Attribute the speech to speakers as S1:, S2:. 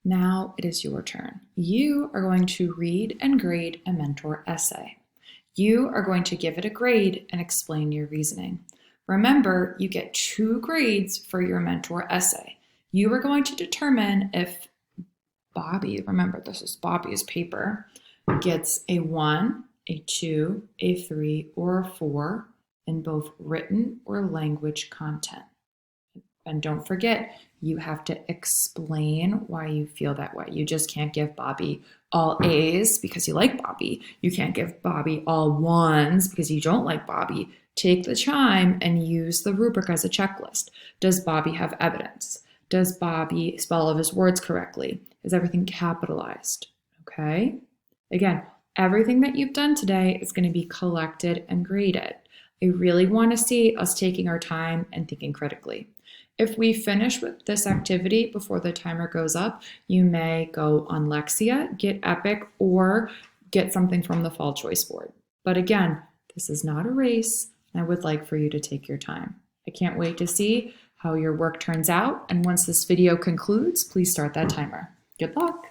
S1: Now it is your turn. You are going to read and grade a mentor essay. You are going to give it a grade and explain your reasoning. Remember, you get 2 grades for your mentor essay. You are going to determine if Bobby, remember this is Bobby's paper, gets a 1, a 2, a 3, or a 4 in both written or language content. And don't forget, you have to explain why you feel that way. You just can't give Bobby all A's because you like Bobby. You can't give Bobby all 1s because you don't like Bobby. Take the time and use the rubric as a checklist. Does Bobby have evidence? Does Bobby spell all of his words correctly? Is everything capitalized? Okay? Again, everything that you've done today is going to be collected and graded. I really want to see us taking our time and thinking critically. If we finish with this activity before the timer goes up, you may go on Lexia, get Epic, or get something from the Fall Choice Board. But again, this is not a race, and I would like for you to take your time. I can't wait to see how your work turns out, and once this video concludes, please start that timer. Good luck!